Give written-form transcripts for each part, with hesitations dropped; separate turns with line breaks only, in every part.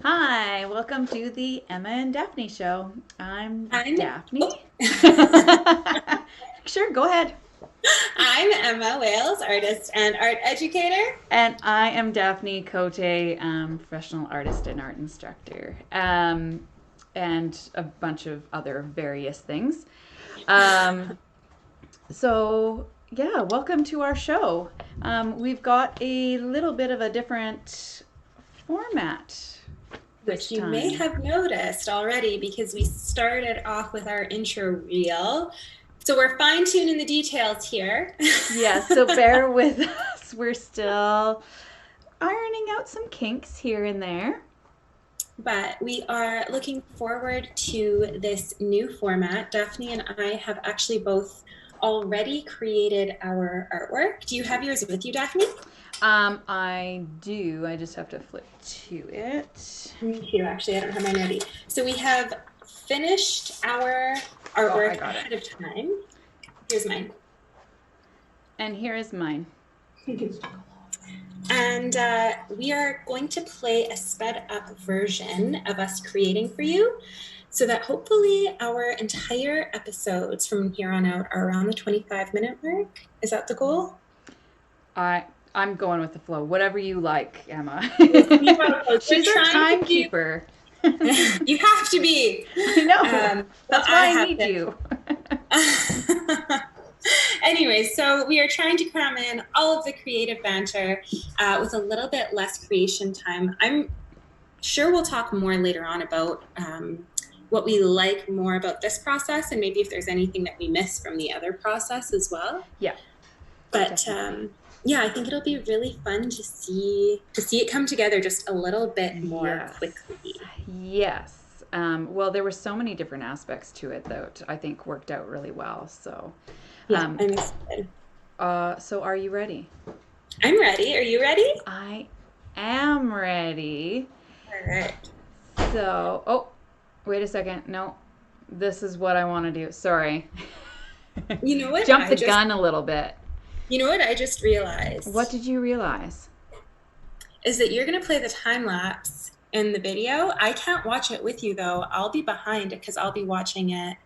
Hi, welcome to the Emma and Daphne Show. I'm
I'm
Daphne. Sure, go ahead.
I'm Emma Wales, artist and art educator.
And I am Daphne Cote, professional artist and art instructor, and a bunch of other various things. Um, yeah, welcome to our show. We've got a little bit of a different format this
Which you may
time.
have noticed already because we started off with our intro reel. So we're fine-tuning the details here.
Yeah, so bear with us. We're still ironing out some kinks here and there.
But we are looking forward to this new format. Daphne and I have actually both already created our artwork. Do you have yours with you, Daphne?
I do. I just have to flip to it.
Me too, actually. I don't have mine ready. So we have finished our artwork ahead of time. Here's mine.
And here is mine.
And we are going to play a sped up version of us creating for you so that hopefully our entire episodes from here on out are around the 25-minute mark. Is that the goal?
I'm going with the flow. Whatever you like, Emma.
She's
our timekeeper.
You have to be.
I know. That's why I need you.
Anyway, so we are trying to cram in all of the creative banter with a little bit less creation time. I'm sure we'll talk more later on about what we like more about this process and maybe if there's anything that we miss from the other process as well.
Yeah.
But yeah, I think it'll be really fun to see it come together just a little bit more quickly.
Yes. Well, there were so many different aspects to it that I think worked out really well. So,
yeah, I'm excited.
So are you ready?
I'm ready. Are you ready?
I am ready.
All right.
So, oh, wait a second. No, this is what I want to do. Sorry.
You know what?
Jump the gun a little bit.
You know what I just realized?
What did you realize?
Is that you're going to play the time lapse in the video. I can't watch it with you though. I'll be behind it because I'll be watching it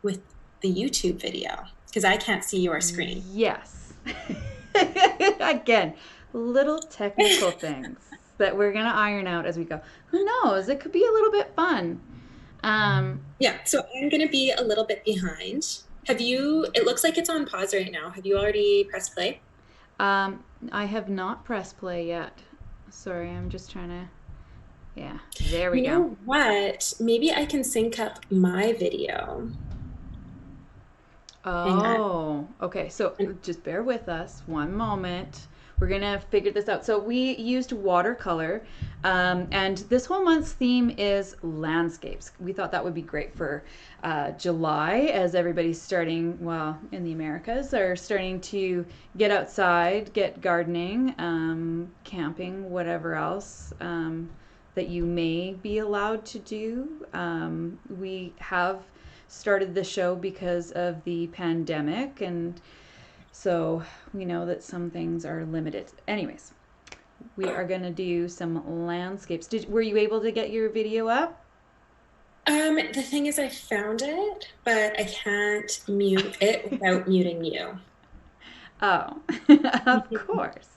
with the YouTube video because I can't see your screen.
Yes. Again, little technical things that we're going to iron out as we go. Who knows? It could be a little bit fun.
Yeah, so I'm going to be a little bit behind. It looks like it's on pause right now. Have you already pressed play?
I have not pressed play yet. Sorry, I'm just trying to, yeah, there we go.
You know what? Maybe I can sync up my video.
Oh, okay. So just bear with us one moment. We're going to figure this out. So we used watercolor, and this whole month's theme is landscapes. We thought that would be great for July as everybody's starting, well, in the Americas, are starting to get outside, get gardening, camping, whatever else that you may be allowed to do. We have started the show because of the pandemic, and so we know that some things are limited. Anyways, we are going to do some landscapes. Were you able to get your video up?
The thing is I found it, but I can't mute it without muting you.
Oh, of course.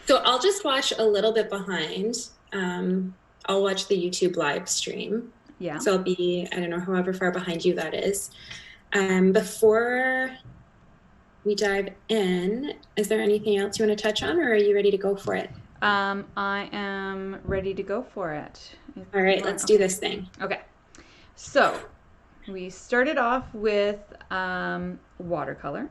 So I'll just watch a little bit behind. I'll watch the YouTube live stream.
Yeah.
So I'll be, I don't know, however far behind you that is. Before we dive in, is there anything else you want to touch on, or are you ready to go for it?
I am ready to go for it.
All right, let's do this thing.
Okay. So we started off with watercolor,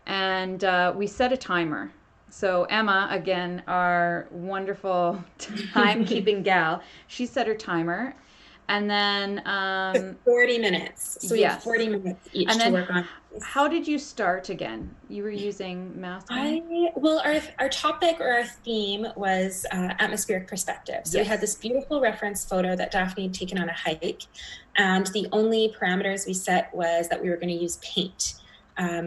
and we set a timer. So Emma, again, our wonderful timekeeping gal, she set her timer. And then
40 minutes. So we have 40 minutes each to work on.
How did you start again? You were using masking?
Well, our topic or our theme was atmospheric perspective. So we had this beautiful reference photo that Daphne had taken on a hike. And the only parameters we set was that we were going to use paint.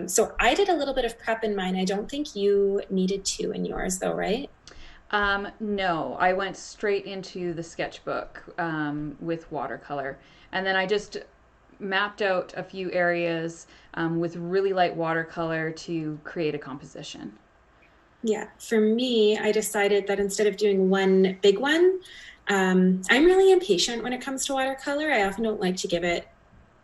So I did a little bit of prep in mine. I don't think you needed to in yours though, right?
No, I went straight into the sketchbook with watercolor. And then I just mapped out a few areas with really light watercolor to create a composition.
Yeah, for me, I decided that instead of doing one big one, I'm really impatient when it comes to watercolor. I often don't like to give it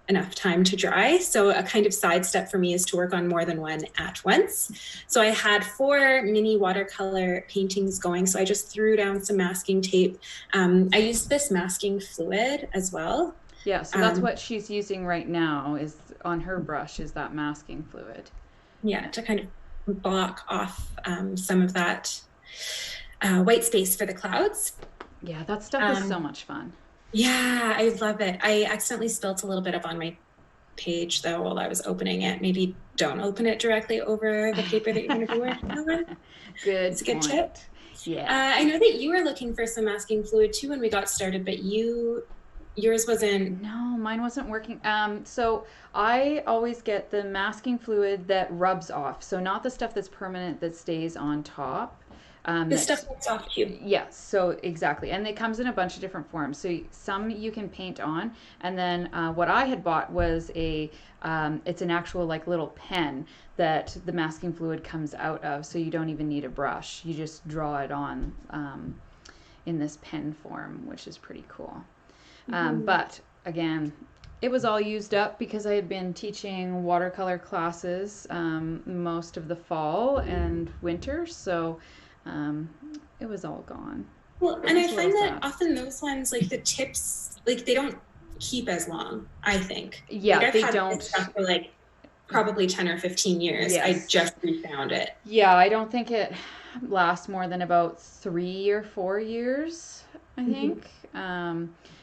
enough time to dry. So a kind of side step for me is to work on more than one at once. So I had 4 mini watercolor paintings going. So I just threw down some masking tape. I used this masking fluid as well.
Yeah, so that's what she's using right now is on her brush is that masking fluid.
Yeah, to kind of block off some of that white space for the clouds.
Yeah, that stuff is so much fun.
Yeah, I love it. I accidentally spilt a little bit up on my page though while I was opening it. Maybe don't open it directly over the paper that you're going to be working on.
Good.
It's a good tip.
Yeah.
I know that you were looking for some masking fluid too when we got started, but yours wasn't.
No, mine wasn't working. So I always get the masking fluid that rubs off. So not the stuff that's permanent that stays on top.
This stuff looks off too.
Yes, so exactly. And it comes in a bunch of different forms. So some you can paint on. And then what I had bought was it's an actual like little pen that the masking fluid comes out of. So you don't even need a brush. You just draw it on in this pen form, which is pretty cool. But again, it was all used up because I had been teaching watercolor classes most of the fall and winter. So it was all gone.
Well, and I find that often those ones, like the tips, like they don't keep as long, I think.
Yeah,
like
they
I've
don't.
Had this stuff for like probably 10 or 15 years. Yes. I just refound it.
Yeah, I don't think it lasts more than about 3 or 4 years, I think.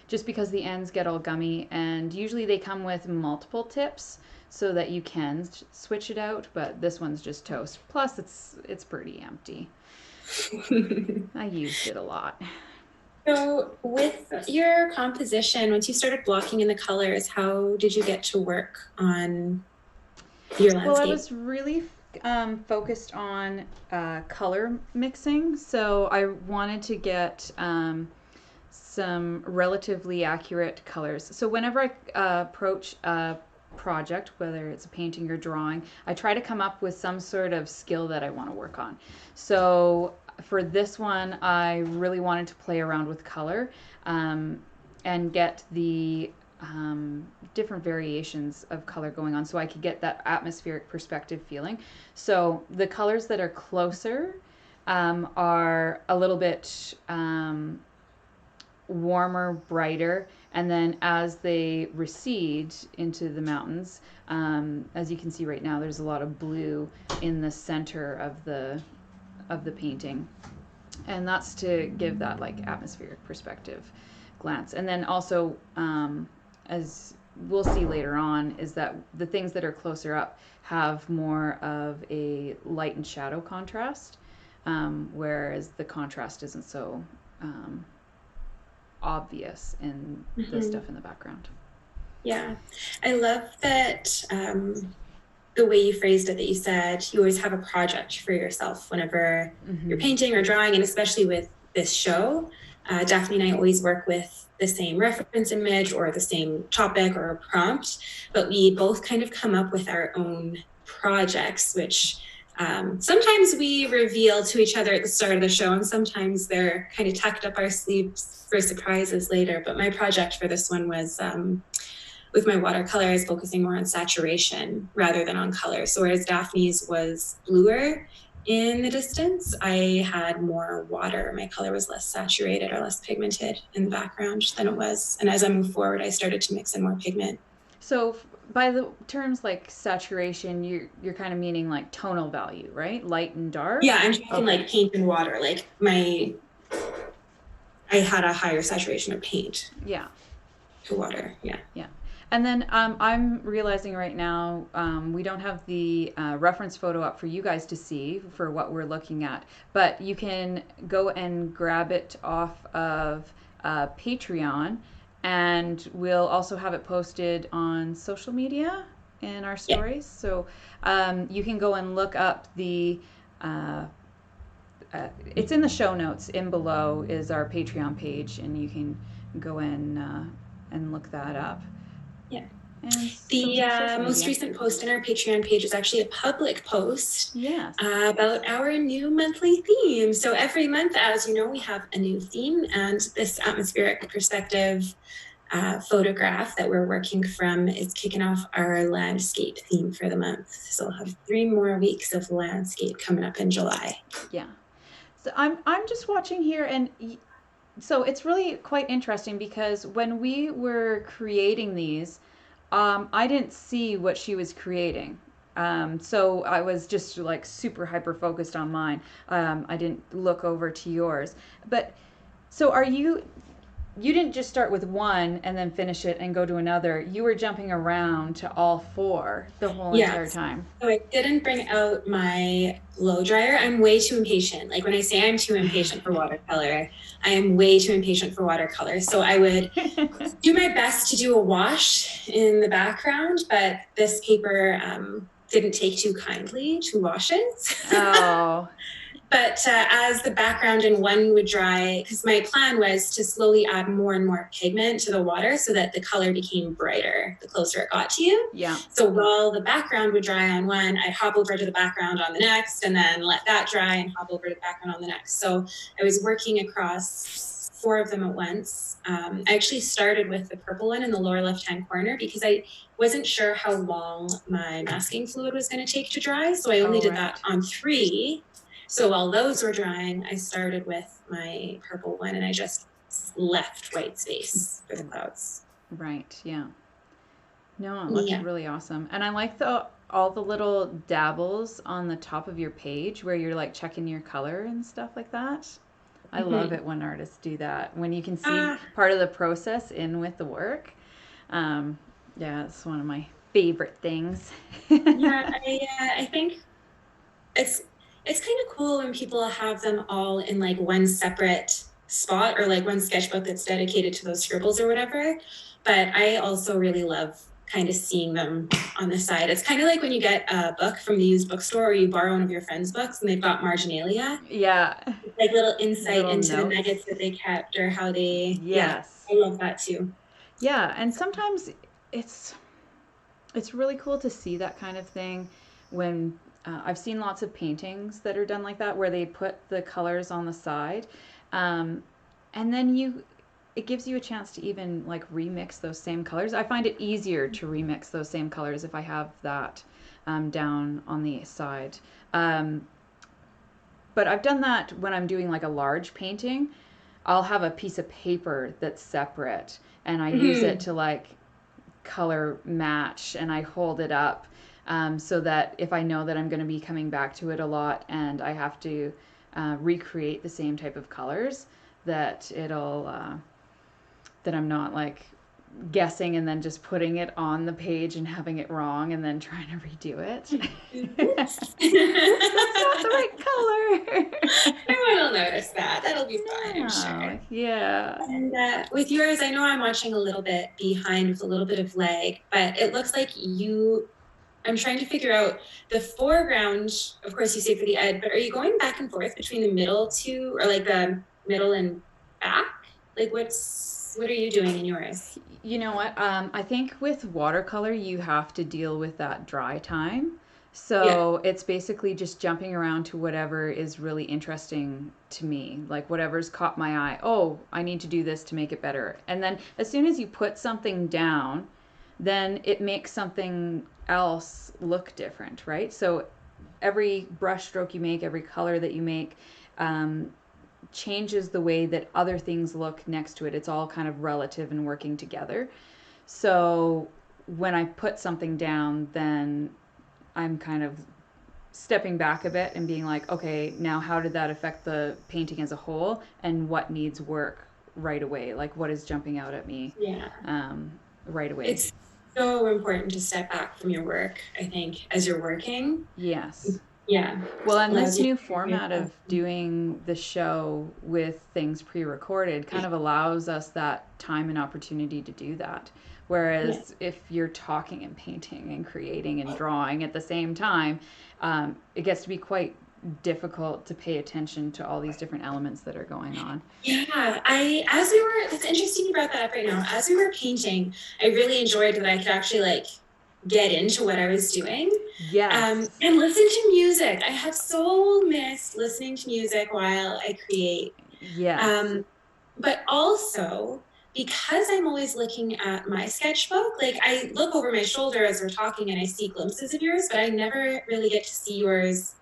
Just because the ends get all gummy, and usually they come with multiple tips so that you can switch it out, but this one's just toast. Plus it's pretty empty. I used it a lot.
So with your composition, once you started blocking in the colors, how did you get to work on your landscape?
Well, I was really focused on color mixing. So I wanted to get some relatively accurate colors. So whenever I approach a project, whether it's a painting or drawing, I try to come up with some sort of skill that I want to work on. So for this one, I really wanted to play around with color and get the different variations of color going on so I could get that atmospheric perspective feeling. So the colors that are closer are a little bit warmer, brighter, and then as they recede into the mountains, as you can see right now, there's a lot of blue in the center of the painting, and that's to give that like atmospheric perspective glance. And then also, as we'll see later on, is that the things that are closer up have more of a light and shadow contrast, whereas the contrast isn't so obvious in the stuff in the background.
Yeah, I love that the way you phrased it, that you said you always have a project for yourself whenever you're painting or drawing, and especially with this show. Daphne and I always work with the same reference image or the same topic or prompt, but we both kind of come up with our own projects, which sometimes we reveal to each other at the start of the show, and sometimes they're kind of tucked up our sleeves for surprises later. But my project for this one was with my watercolor, I was focusing more on saturation rather than on color. So whereas Daphne's was bluer in the distance, I had more water. My color was less saturated or less pigmented in the background than it was. And as I moved forward, I started to mix in more pigment.
So by the terms like saturation, you're kind of meaning like tonal value, right? Light and dark?
Yeah, I'm talking like paint and water. Like I had a higher saturation of paint.
Yeah.
To water, yeah.
Yeah. And then I'm realizing right now we don't have the reference photo up for you guys to see for what we're looking at, but you can go and grab it off of Patreon, and we'll also have it posted on social media in our stories. Yeah. So you can go and look up the it's in the show notes. In below is our Patreon page, and you can go in and look that up.
Yeah.
And
the most recent post on our Patreon page is actually a public post.
Yes.
About our new monthly theme. So every month, as you know, we have a new theme, and this atmospheric perspective photograph that we're working from is kicking off our landscape theme for the month. So we'll have 3 more weeks of landscape coming up in July.
Yeah. So I'm just watching here, and so it's really quite interesting because when we were creating these, I didn't see what she was creating. So I was just like super hyper focused on mine. I didn't look over to yours. But so you didn't just start with one and then finish it and go to another. You were jumping around to all 4 the whole entire time.
So I didn't bring out my blow dryer. I'm way too impatient. Like when I say I'm too impatient for watercolor, I am way too impatient for watercolor. So I would do my best to do a wash in the background, but this paper didn't take too kindly to washes.
Oh.
But as the background in one would dry, because my plan was to slowly add more and more pigment to the water so that the color became brighter the closer it got to you.
Yeah.
So while the background would dry on one, I'd hop over to the background on the next, and then let that dry and hop over to the background on the next. So I was working across 4 of them at once. I actually started with the purple one in the lower left-hand corner because I wasn't sure how long my masking fluid was going to take to dry. So I only did that on 3. So while those were drying, I started with my purple one, and I just left white space for the clouds.
Right, yeah. No, it looks really awesome. And I like all the little dabbles on the top of your page where you're like checking your color and stuff like that. I love it when artists do that. When you can see part of the process in with the work. Yeah, it's one of my favorite things.
I think it's kind of cool when people have them all in like one separate spot or like one sketchbook that's dedicated to those scribbles or whatever. But I also really love kind of seeing them on the side. It's kind of like when you get a book from the used bookstore or you borrow one of your friend's books and they've got marginalia.
Yeah.
It's like little insight into the nuggets that they kept or how they, I love that too.
Yeah, and sometimes it's really cool to see that kind of thing when I've seen lots of paintings that are done like that where they put the colors on the side, and then it gives you a chance to even like remix those same colors. I find it easier to remix those same colors if I have that down on the side. But I've done that when I'm doing like a large painting. I'll have a piece of paper that's separate, and I use it to like color match, and I hold it up. So that if I know that I'm going to be coming back to it a lot and I have to recreate the same type of colors, that that I'm not like guessing and then just putting it on the page and having it wrong and then trying to redo it. That's not the right color.
No one will notice that. That'll be fine, I'm sure.
Yeah.
And with yours, I know I'm watching a little bit behind with a little bit of lag, but it looks like I'm trying to figure out the foreground. Of course, you say for the ed, but are you going back and forth between the middle two, or like the middle and back? Like what are you doing in yours?
You know what? I think with watercolor, you have to deal with that dry time. So it's basically just jumping around to whatever is really interesting to me, like whatever's caught my eye. Oh, I need to do this to make it better. And then as soon as you put something down, then it makes something else look different, right? So every brush stroke you make, every color that you make, changes the way that other things look next to it. It's all kind of relative and working together. So when I put something down, then I'm kind of stepping back a bit and being like, okay, now how did that affect the painting as a whole, and what needs work right away? Like what is jumping out at me right away?
It's so important to step back from your work, I think, as you're working.
Yes.
Yeah.
Well, and this new format of doing the show with things pre-recorded kind of allows us that time and opportunity to do that. Whereas if you're talking and painting and creating and drawing at the same time, it gets to be quite difficult to pay attention to all these different elements that are going on.
Yeah, that's interesting you brought that up right now. As we were painting, I really enjoyed that I could actually like get into what I was doing.
Yes.
And listen to music. I have so missed listening to music while I create.
Yes.
But also, because I'm always looking at my sketchbook, like I look over my shoulder as we're talking and I see glimpses of yours, but I never really get to see yours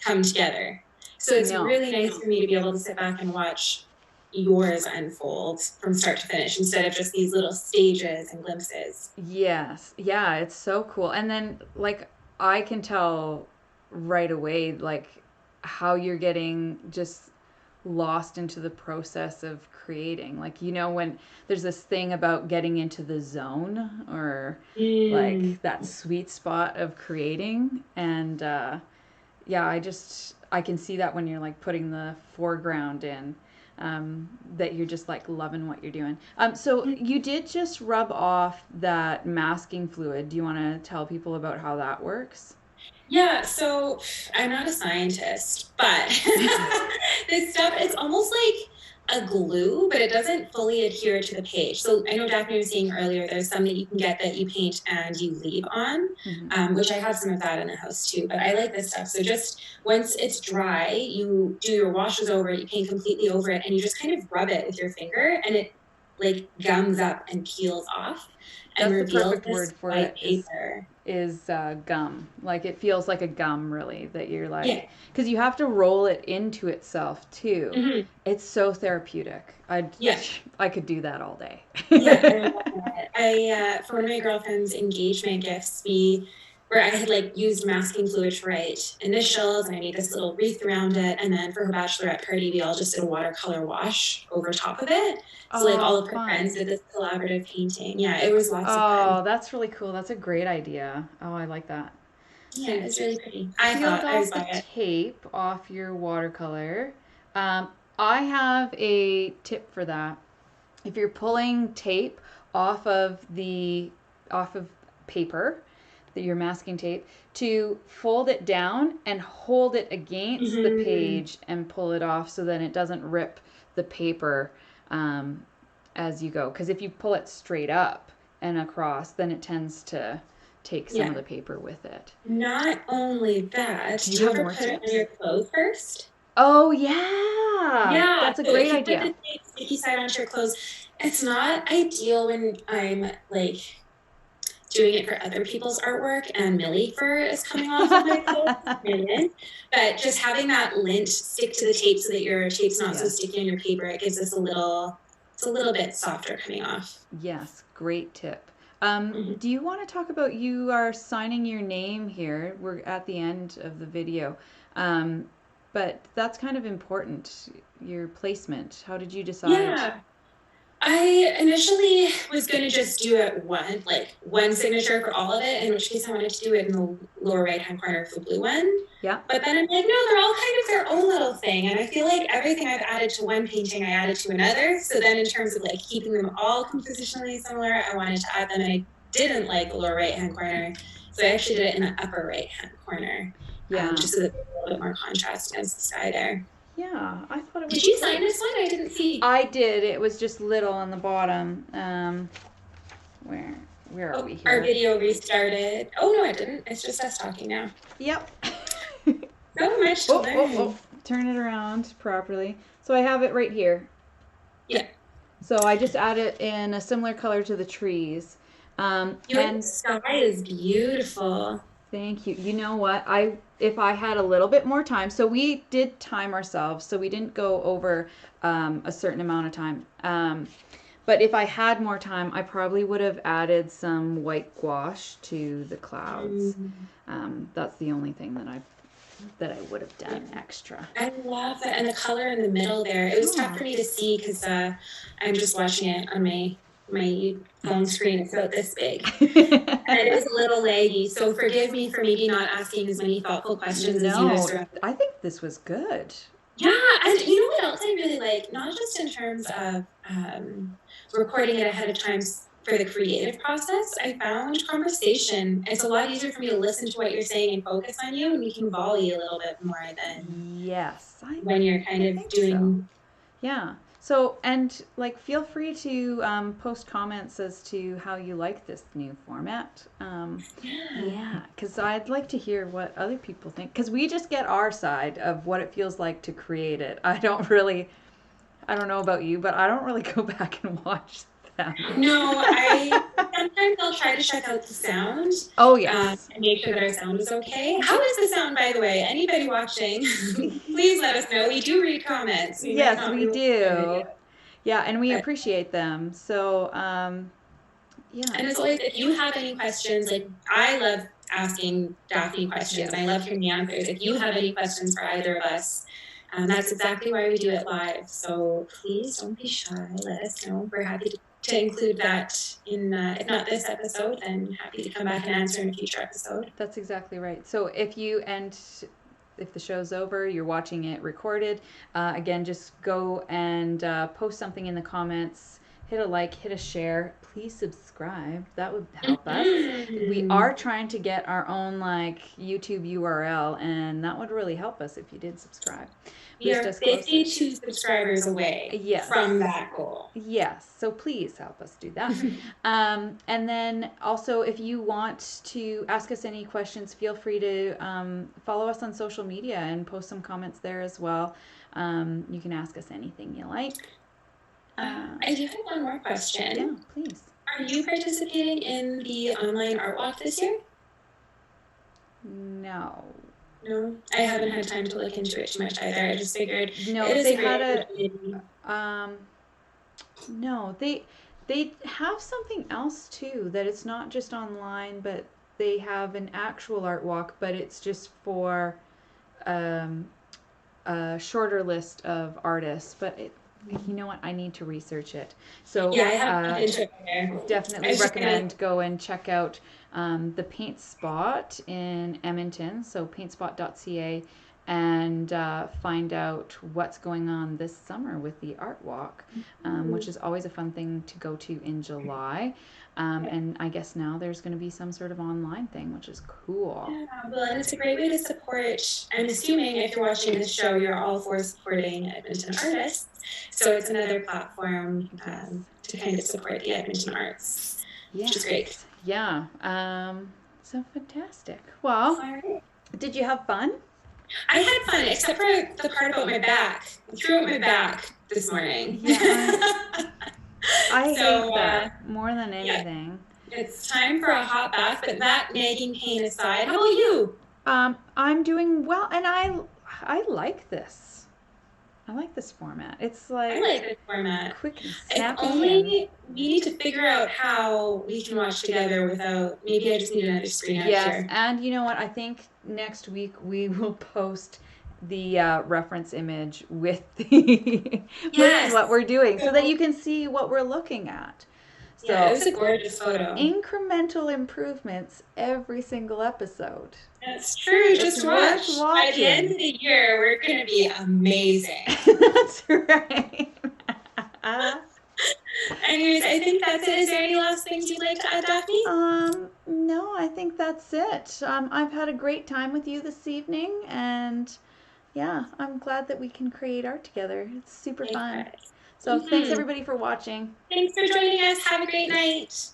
come together. So it's really nice for me to be able to sit back and watch yours unfold from start to finish instead of just these little stages and glimpses.
Yes. Yeah, it's so cool. And then like I can tell right away like how you're getting just lost into the process of creating. Like, you know, when there's this thing about getting into the zone or like that sweet spot of creating. And yeah, I can see that when you're like putting the foreground in, that you're just like loving what you're doing. So you did just rub off that masking fluid. Do you want to tell people about how that works?
Yeah, so I'm not a scientist, but this stuff, it's almost like a glue, but it doesn't fully adhere to the page. So I know Daphne was saying earlier, there's some that you can get that you paint and you leave on, which I have some of that in the house too, but I like this stuff. So just once it's dry, you do your washes over it, you paint completely over it, and you just kind of rub it with your finger, and it like gums up and peels off. And
That's the perfect word for it.
Paper.
Is gum. Like it feels like a gum really that you're like, because you have to roll it into itself too. It's so therapeutic. I could do that all day.
I for one of my girlfriend's engagement gifts, where I had like used masking fluid to write initials and I made this little wreath around it, and then for her bachelorette party we all just did a watercolor wash over top of it. So like all of her friends did this collaborative painting. Yeah, it was lots of fun.
Oh, that's really cool. That's a great idea. Oh, I like that.
Yeah, it's really pretty.
I thought I was the tape off your watercolor. I have a tip for that. If you're pulling tape off of paper, that you're masking tape, to fold it down and hold it against the page and pull it off so that it doesn't rip the paper as you go. Because if you pull it straight up and across, then it tends to take some of the paper with it.
Not only that, do you ever put it on your clothes first?
Oh yeah, that's a great idea.
Put the sticky side onto your clothes. It's not ideal when I'm like doing it for other people's artwork and Millie fur is coming off of my clothes. But just having that lint stick to the tape so that your tape's not so sticky on your paper, it gives us a little bit softer coming off.
Yes, great tip. Do you want to talk about, you are signing your name here. We're at the end of the video. But that's kind of important, your placement. How did you decide?
Yeah. I initially was going to just do it one signature for all of it, in which case I wanted to do it in the lower right-hand corner of the blue one.
Yeah.
But then I'm like, no, they're all kind of their own little thing. And I feel like everything I've added to one painting, I added to another. So then in terms of like keeping them all compositionally similar, I wanted to add them, and I didn't like the lower right-hand corner. So I actually did it in the upper right-hand corner. Yeah. Just so that there's a little bit more contrast against the sky there.
Yeah, I thought it was.
Did you sign this one? I didn't see.
I did. It was just little on the bottom. Where are we here?
Our video restarted. Oh no, it didn't. It's just us talking now.
Yep.
So much to learn.
Turn it around properly. So I have it right here.
Yeah.
So I just add it in a similar color to the trees.
Your sky is beautiful.
Thank you. You know what? If I had a little bit more time, so we did time ourselves, so we didn't go over a certain amount of time. But if I had more time, I probably would have added some white gouache to the clouds. That's the only thing that I would have done extra.
I love that, and the color in the middle there. It was tough for me to see because I'm just watching it on my phone screen. It's about this big, and it was a little laggy. So forgive me for maybe not asking as many thoughtful questions as you guys.
I think this was good.
Yeah, and you know what else I really like? Not just in terms of recording it ahead of time for the creative process, I found conversation. It's a lot easier for me to listen to what you're saying and focus on you, and we can volley a little bit more than when you're kind of doing.
So. Yeah. So, and like, feel free to post comments as to how you like this new format. Yeah, because I'd like to hear what other people think. Because we just get our side of what it feels like to create it. I don't know about you, but I don't really go back and watch them.
No, sometimes I'll try to check out the sound.
Oh, yes.
And make sure that our sound is okay. How is the sound, by the way? Anybody watching, please let us know. We do read comments.
Yes, we do. Yeah, and we appreciate them. So, yeah.
And as always, if you have any questions, like, I love asking Daphne questions. I love hearing the answers. If you have any questions for either of us, that's exactly why we do it live. So please don't be shy. Let us know. We're happy to include that in, if not this episode, then happy to come back and answer in a future episode.
That's exactly right. So if the show's over, you're watching it recorded, again, just go and post something in the comments, hit a like, hit a share, please subscribe. That would help us. We are trying to get our own like YouTube URL, and that would really help us if you did subscribe.
We are 52 subscribers away from that goal.
Yes, so please help us do that. And then also, if you want to ask us any questions, feel free to follow us on social media and post some comments there as well. You can ask us anything you like.
I do have one more question.
Yeah, please.
Are you participating in the online art walk this year?
No.
No, I haven't had time to look into it too much either. I just figured
they have something else too, that it's not just online, but they have an actual art walk, but it's just for a shorter list of artists. But you know what? I need to research it. So
yeah, I haven't into it there.
Definitely recommend go and check out the Paint Spot in Edmonton, so paintspot.ca, and find out what's going on this summer with the art walk, which is always a fun thing to go to in July. And I guess now there's going to be some sort of online thing, which is cool.
Yeah, well, and it's a great way to support. I'm assuming if you're watching this show, you're all for supporting Edmonton artists. So it's another platform to kind of support the Edmonton arts, which is great.
Yeah. So fantastic. Well, did you have fun?
I had fun, except for the part about my back. I threw out my back this morning.
Yeah. I hate that more than anything.
Yeah. It's time for a hot bath, but that nagging pain aside, how about you?
I'm doing well, and I like this. I like this format. It's like
I like this format.
Quick and snappy.
Only we need to figure out how we can watch together without. Maybe I just need another screen out here.
Yes, and you know what? I think next week we will post the reference image with the with what we're doing, so that you can see what we're looking at.
So yeah, it was a gorgeous photo.
Incremental improvements every single episode.
That's true. Just watch. By the end of the year, we're going to be amazing.
That's right.
Anyways, I think that's it. Is there any last things you'd like to add, Daphne?
No, I think that's it. I've had a great time with you this evening, and yeah, I'm glad that we can create art together. It's super fun. So thanks everybody for watching.
Thanks for joining us. Have a great night.